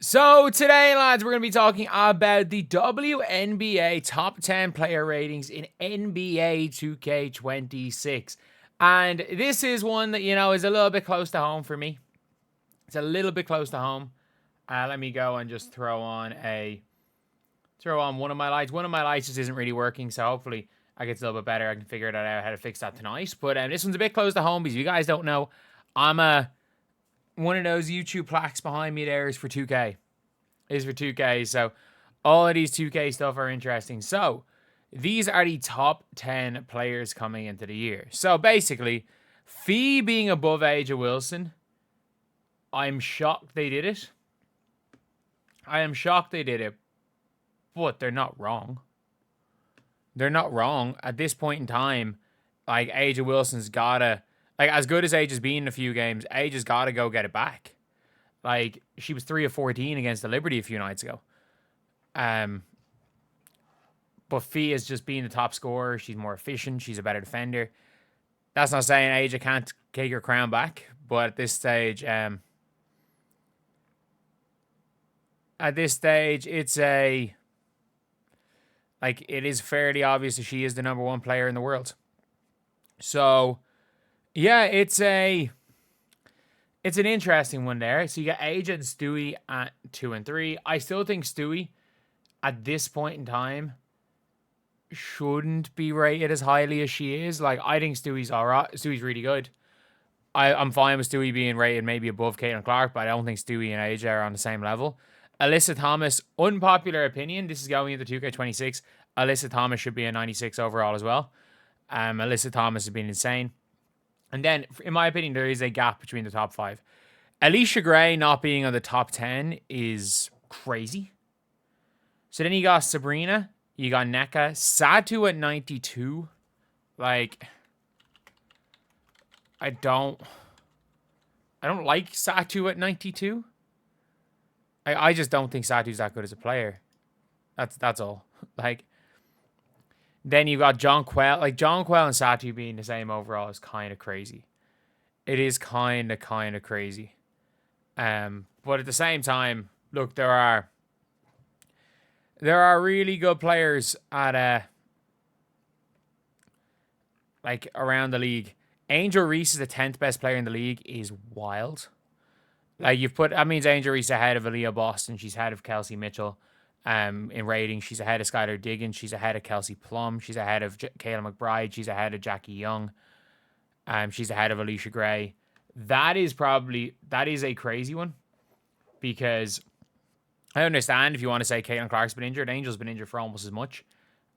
So today, lads, we're going to be talking about the WNBA top 10 player ratings in NBA 2K26. And this is one that, is a little bit close to home for me. It's a little bit close to home. Let me go and just throw on one of my lights. One of my lights just isn't really working, so hopefully I get a little bit better. I can figure that out how to fix that tonight. But this one's a bit close to home because if you guys don't know, I'm one of those YouTube plaques behind me there is for 2K. Is for 2K. So all of these 2K stuff are interesting. So these are the top 10 players coming into the year. So basically, Fee being above Angel Wilson, I'm shocked they did it. But they're not wrong. They're not wrong. At this point in time, like, Angel Wilson's gotta, like, as good as Age has been in a few games, Age has gotta go get it back. Like, she was 3 of 14 against the Liberty a few nights ago. But Fee is just being the top scorer. She's more efficient. She's a better defender. That's not saying Aja can't take her crown back, but at this stage, it's it is fairly obvious that she is the number one player in the world. So, yeah, it's an interesting one there. So you got Aja and Stewie at 2 and 3. I still think Stewie, at this point in time, shouldn't be rated as highly as she is. Like, I think Stewie's alright. Stewie's really good. I'm fine with Stewie being rated maybe above Caitlin Clark, but I don't think Stewie and Aja are on the same level. Alyssa Thomas, unpopular opinion. This is going into 2K26. Alyssa Thomas should be a 96 overall as well. Alyssa Thomas has been insane. And then, in my opinion, there is a gap between the top 5. Alicia Gray not being on the top 10 is crazy. So then you got Sabrina, you got Neka, Satu at 92. Like, I don't like Satu at 92. I just don't think Satu's that good as a player. That's all. Like, then you got John Quell. Like, John Quell and Satu being the same overall is kind of crazy. It is kind of crazy. But at the same time, look, there are really good players at around the league. Angel Reese is the 10th best player in the league is wild. Like, that means Angel Reese ahead of Aaliyah Boston. She's ahead of Kelsey Mitchell. In rating, she's ahead of Skylar Diggins. She's ahead of Kelsey Plum. She's ahead of Kayla McBride. She's ahead of Jackie Young. She's ahead of Alicia Gray. That is a crazy one, because I understand if you want to say Caitlin Clark's been injured. Angel's been injured for almost as much.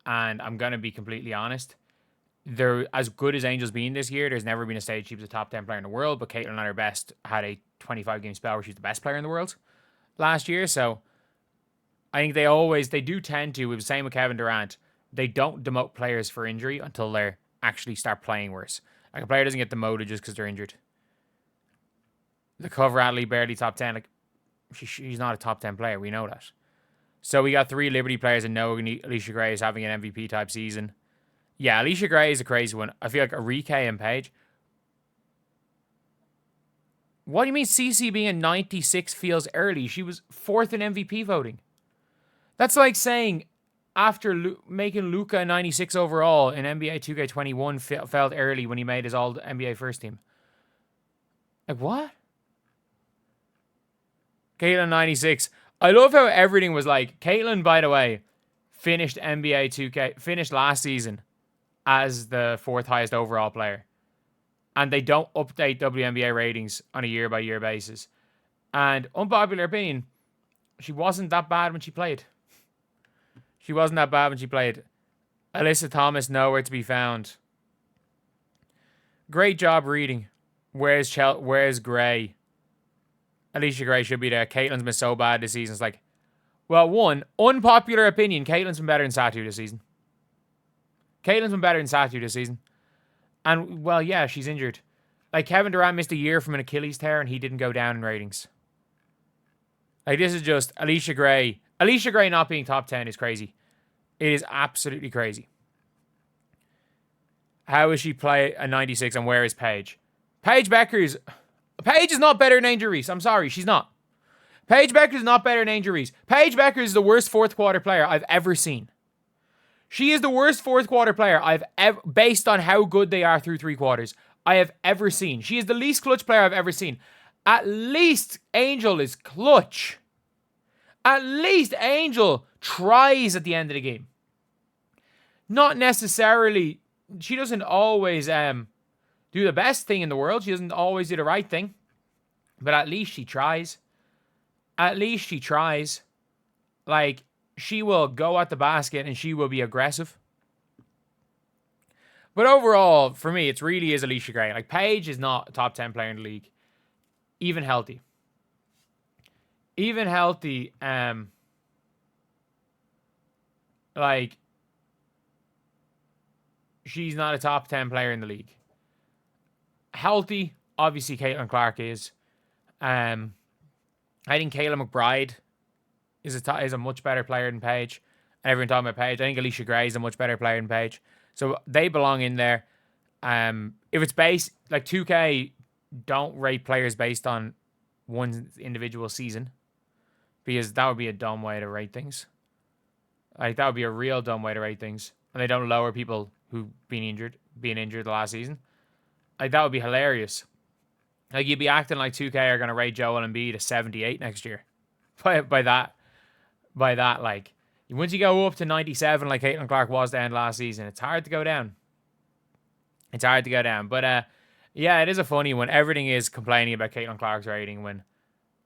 And I'm going to be completely honest. They're as good as Angel's been this year. There's never been a stage she was a top 10 player in the world, but Caitlin at her best had a 25-game spell where she's the best player in the world last year. So I think they do tend to, it was the same with Kevin Durant, they don't demote players for injury until they actually start playing worse. Like, a player doesn't get demoted just because they're injured. The cover athlete barely top 10. Like, she's not a top 10 player. We know that. So we got 3 Liberty players, and no, Alicia Gray is having an MVP type season. Yeah, Alicia Gray is a crazy one. I feel like Arike and Paige. What do you mean CC being a 96 feels early? She was 4th in MVP voting. That's like saying after making Luka a 96 overall in NBA 2K21 felt early when he made his all NBA first team. Like, what? Caitlin 96. I love how everything was like, Caitlin, by the way, finished last season as the 4th highest overall player. And they don't update WNBA ratings on a year-by-year basis. And unpopular opinion, she wasn't that bad when she played. Alyssa Thomas, nowhere to be found. Great job reading. Where's Gray? Alicia Gray should be there. Caitlin's been so bad this season. It's like, well, one, unpopular opinion, Caitlin's been better than Satu this season. And, well, yeah, she's injured. Like, Kevin Durant missed a year from an Achilles tear, and he didn't go down in ratings. Like, this is just Alicia Gray. Alicia Gray not being top 10 is crazy. It is absolutely crazy. How is she play a 96, and where is Paige? Paige Bueckers. Paige is not better than Angel Reese. I'm sorry, she's not. Paige Bueckers is not better than Angel Reese. Paige Bueckers is the worst fourth quarter player I've ever seen. She is the worst fourth quarter player I've ever, based on how good they are through 3 quarters, I have ever seen. She is the least clutch player I've ever seen. At least Angel is clutch. At least Angel tries at the end of the game. Not necessarily, she doesn't always do the best thing in the world. She doesn't always do the right thing. But at least she tries. At least she tries. Like, she will go at the basket and she will be aggressive. But overall, for me, it really is Allisha Gray. Like, Paige is not a top 10 player in the league. Even healthy. Even healthy, like, she's not a top 10 player in the league. Healthy, obviously, Caitlin Clark is. I think Kayla McBride is a much better player than Paige. And everyone talking about Paige. I think Allisha Gray is a much better player than Paige. So they belong in there. If it's based, like 2K don't rate players based on one individual season. Because that would be a dumb way to rate things. Like, that would be a real dumb way to rate things. And they don't lower people who've been injured the last season. Like, that would be hilarious. Like, you'd be acting like 2K are going to rate Joel Embiid a 78 next year. By that, like, once you go up to 97 like Caitlin Clark was to end last season, it's hard to go down. It's hard to go down. But, yeah, it is a funny one. Everything is complaining about Caitlin Clark's rating when,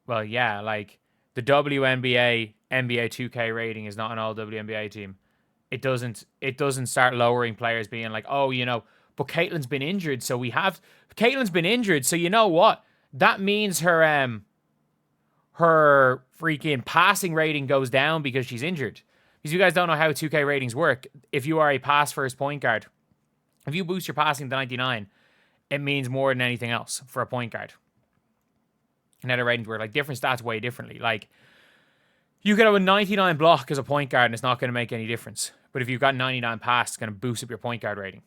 well, yeah, like, the WNBA, NBA 2K rating is not an all WNBA team. It doesn't start lowering players being like, oh, you know, but Caitlin's been injured, so Caitlin's been injured, so you know what? That means her freaking passing rating goes down because she's injured. Because you guys don't know how 2K ratings work. If you are a pass-first point guard, if you boost your passing to 99, it means more than anything else for a point guard. And how the ratings work. Like, different stats weigh differently. Like, you could have a 99 block as a point guard and it's not going to make any difference. But if you've got 99 pass, it's going to boost up your point guard rating.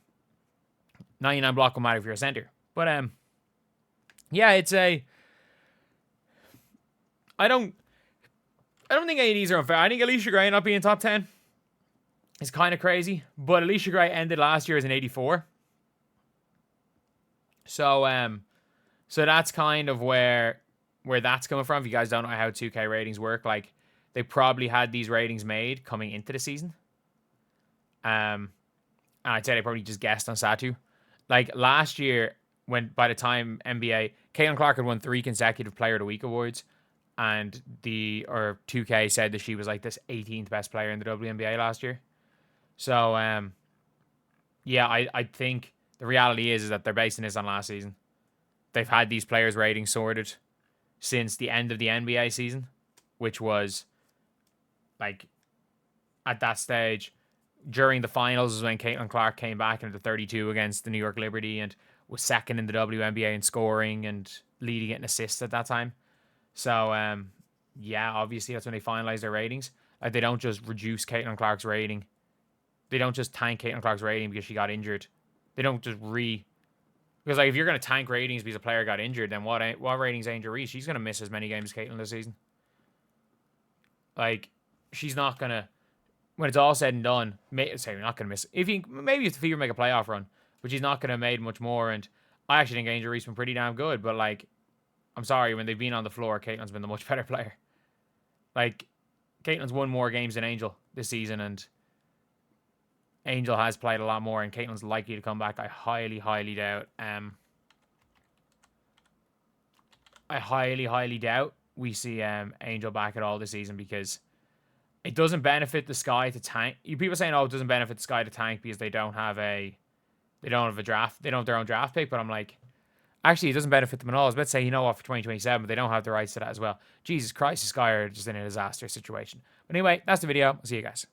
99 block will matter if you're a center. But, yeah, it's a... I don't think any of these are unfair. I think Allisha Gray not being top 10 is kind of crazy. But Allisha Gray ended last year as an 84. So that's kind of where that's coming from. If you guys don't know how 2K ratings work, like, they probably had these ratings made coming into the season. And I'd say they probably just guessed on Satu. Like, last year, by the time NBA, Caitlin Clark had won 3 consecutive Player of the Week awards, and 2K said that she was like this 18th best player in the WNBA last year. So, yeah, I think the reality is that they're basing this on last season. They've had these players' ratings sorted since the end of the NBA season, which was, like, at that stage, during the finals is when Caitlin Clark came back into 32 against the New York Liberty and was second in the WNBA in scoring and leading it in assists at that time. So, yeah, obviously that's when they finalized their ratings. Like, they don't just reduce Caitlin Clark's rating. They don't just tank Caitlin Clark's rating because she got injured. They don't just because, like, if you're going to tank ratings because a player got injured, then what ratings Angel Reese? She's going to miss as many games as Caitlin this season. Like, she's not going to, when it's all said and done, say you're not going to miss. Maybe if the Fever make a playoff run, but she's not going to have made much more. And I actually think Angel Reese been pretty damn good, but, like, I'm sorry, when they've been on the floor, Caitlin's been the much better player. Like, Caitlin's won more games than Angel this season, and Angel has played a lot more, and Caitlin's likely to come back. I highly, highly doubt. I highly, highly doubt we see Angel back at all this season, because it doesn't benefit the Sky to tank. People saying, "Oh, it doesn't benefit the Sky to tank because they don't have their own draft pick." But I'm like, actually, it doesn't benefit them at all. I was about to say, you know what, for 2027, but they don't have the rights to that as well. Jesus Christ, the Sky are just in a disaster situation. But anyway, that's the video. I'll see you guys.